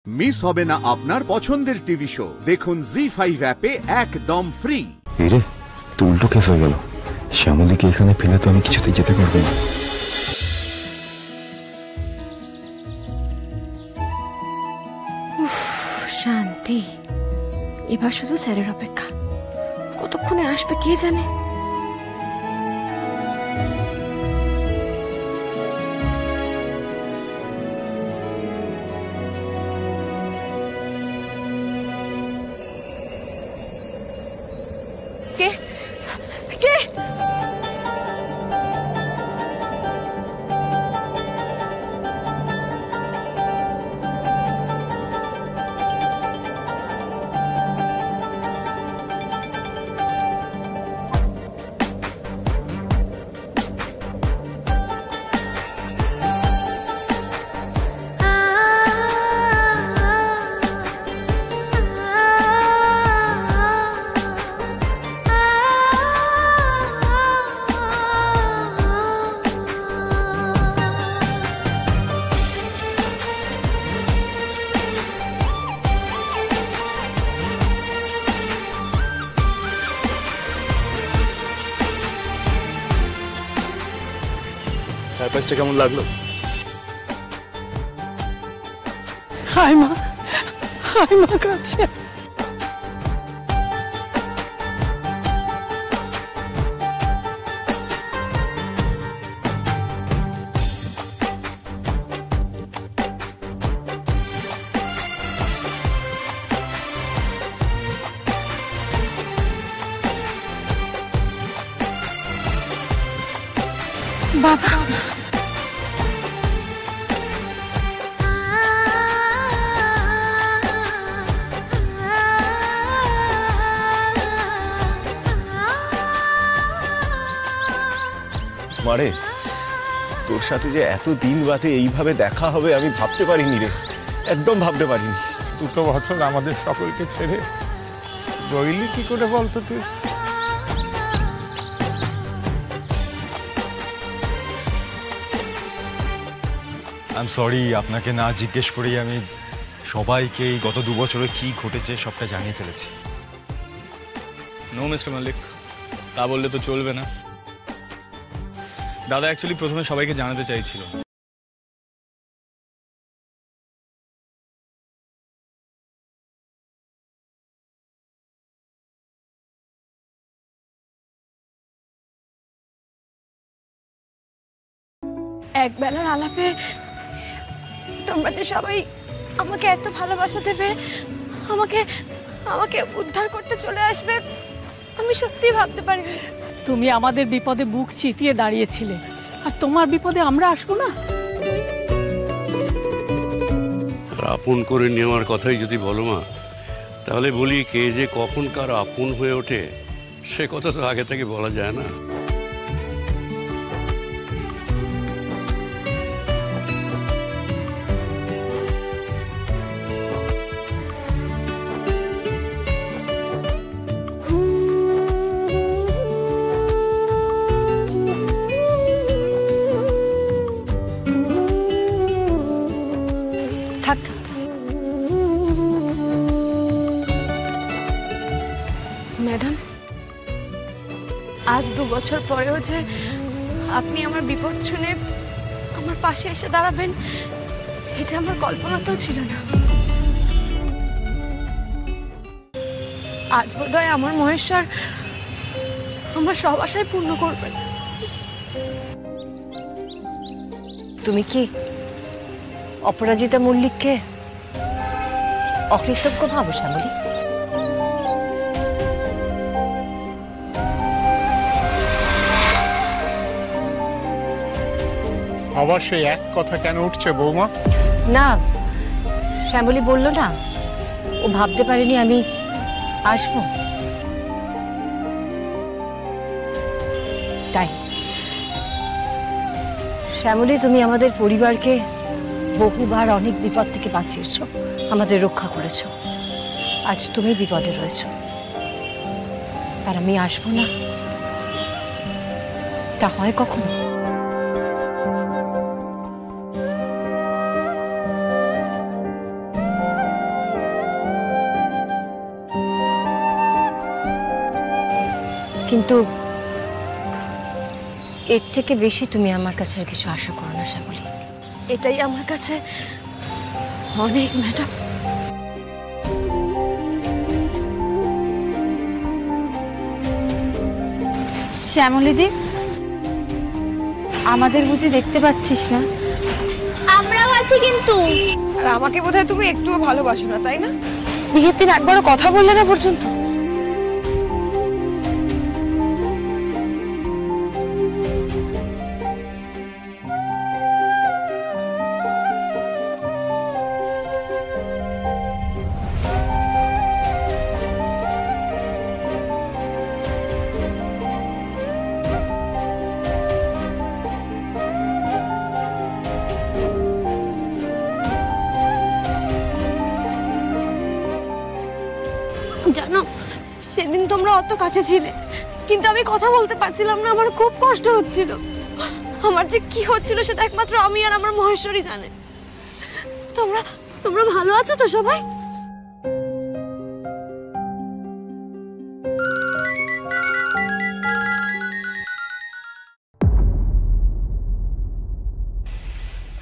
Miss হবে না আপনার পছন্দের টিভি শো। দেখুন জি5 অ্যাপে একদম ফ্রি। এরে তো উল্টো কেস হয়ে গেল। শ্যামলীকে এখানে ফেলে তো আমি কিছুতেই যেতে পারবো না। শান্তি। এবার শুধু স্যারের অপেক্ষা। কতক্ষণে আসবে কে জানে। কে কে সারপ্রাইজটা কেমন লাগলো? হাই মা কাছে বাবা। মারে, তোর সাথে যে এত দিন বাদে এইভাবে দেখা হবে আমি ভাবতে পারিনি রে, একদম ভাবতে পারিনি। দুটো বছর আমাদের সকলকে ছেড়ে রইলি কি করে বলতো তুই? আই এম সরি, আপনাকে না জিজ্ঞেস করেই আমি সবাইকে এই গত 2 বছরে কি ঘটেছে সবটা জানিয়ে ফেলেছি। নো মিস্টার মল্লিক, তা বললে তো চলবে না। দাদা অ্যাকচুয়ালি প্রথমে সবাইকে জানাতে চাইছিল। এক বেলার আলাপে তোমরা যে সবাই আমাকে এত ভালোবাসা দেবে, আমাকে আমাকে উদ্ধার করতে চলে আসবে, আমি সত্যিই ভাবতে পারিনি। তুমি আমাদের বিপদে বুক চিতিয়ে দাঁড়িয়েছিলে, আর তোমার বিপদে আমরা আসবো না? আপন করে নেওয়ার কথাই যদি বলো মা, তাহলে বলি কে যে কখন কার আপন হয়ে ওঠে সে কথা তো আগে থেকে বলা যায় না। ম্যাডাম, আজ 2 বছর পরেও যে আপনি আমার বিপদ শুনে আমার পাশে এসে দাঁড়াবেন, এটা আমার কল্পনাতেও ছিল না। আজ বোধহয় আমার মহেশ্বর আমার সব আশায় পূর্ণ করবেন। তুমি কি অপরাজিতা মল্লিককে অকৃতজ্ঞ ভাবো শ্যামলী? আবার সেই এক কথা কেন উঠছে বৌমা? না, শ্যামলী বলল না ও ভাবতে পারেনি আমি আসবো, তাই। শ্যামলী, তুমি আমাদের পরিবারকে বহুবার অনেক বিপদ থেকে বাঁচিয়েছো, আমাদের রক্ষা করেছো। আজ তুমি বিপদে রয়েছো, আর আমি আসবো না, তা হয় কখনো? কিন্তু এর থেকে বেশি তুমি আমার কাছে আর কিছু আশা করো না শ্যামলী। এটাই আমার কাছে অনেক, ম্যাডাম। শ্যামলীদি, আমাদের বুঝি দেখতে পাচ্ছিস না? আমরাও আছি কিন্তু। আর আমাকে বোধহয় তুমি একটুও ভালোবাসো না, তাই না? বিয়ের দিন একবারও কথা বললে না পর্যন্ত। জানো, সেদিন তোমরা অত কাছে ছিলে, কিন্তু আমি কথা বলতে পারছিলাম না। আমার খুব কষ্ট হচ্ছিল। আমার যে কি হচ্ছিল সেটা একমাত্র আমি আর আমার মহেশ্বরী জানে। তোমরা তোমরা ভালো আছো তো সবাই?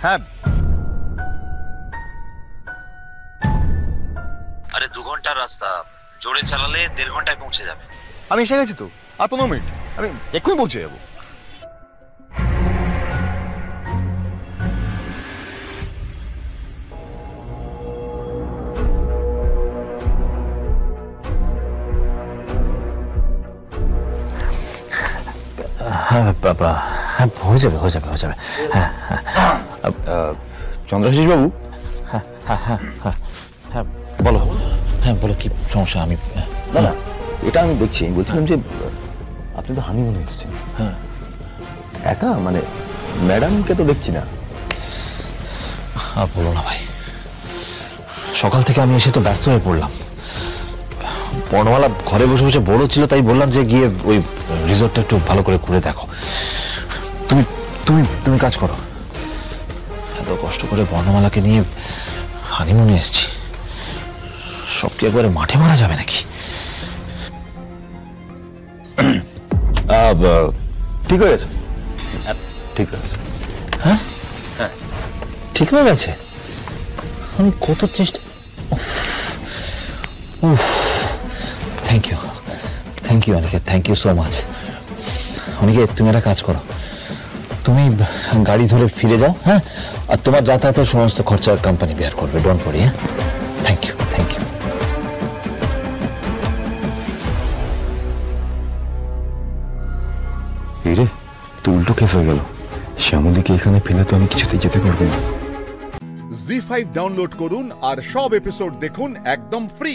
হ্যাঁ, আরে 2 ঘন্টার রাস্তা, জোরে চালালে 1.5 ঘন্টায় পৌঁছে যাবে। আমি এসে গেছি তো, আর 15 মিনিট, আমি এক্ষুনি পৌঁছে যাবো। হ্যাঁ বাবা, হ্যাঁ হয়ে যাবে হয়ে যাবে হয়ে যাবে। হ্যাঁ হ্যাঁ চন্দ্রাশিস বাবু, হ্যাঁ হ্যাঁ হ্যাঁ হ্যাঁ হ্যাঁ বলো, হ্যাঁ বলো কি সমস্যা? আমি না না, এটা আমি দেখছি, বলছিলাম যে আপনি তো হানিমুনে এসেছেন। হ্যাঁ, একা মানে ম্যাডামকে তো দেখছি না। আর বলো না ভাই, সকাল থেকে আমি এসে তো ব্যস্ত হয়ে পড়লাম। বর্ণমালা ঘরে বসে বসে বড় ছিল, তাই বললাম যে গিয়ে ওই রিসোর্টটা একটু ভালো করে ঘুরে দেখো। তুমি তুমি তুমি কাজ করো। এত কষ্ট করে বর্ণমালাকে নিয়ে হানিমুনে এসেছি, সব কি একবারে মাঠে মারা যাবে নাকি? ঠিক হয়ে গেছে, ঠিক হয়ে গেছে। হ্যাঁ হ্যাঁ ঠিক হয়ে গেছে। আমি কত চেষ্টা, thank you Aniket, thank you so much. Aniket, তুমি একটা কাজ করো, তুমি গাড়ি ধরে ফিরে যাও। হ্যাঁ, আর তোমার যাতায়াতের সমস্ত খরচা কোম্পানি বেয়ার করবে, ডোন্ট ওয়ারি। হ্যাঁ, থ্যাংক ইউ থ্যাংক ইউ। এই রে, তো উল্টো কেস হয়ে গেল। শ্যামলীকে এখানে ফেলে তো আমি কিছুতেই যেতে পারবো না। জি5 ডাউনলোড করুন আর সব এপিসোড দেখুন একদম ফ্রি।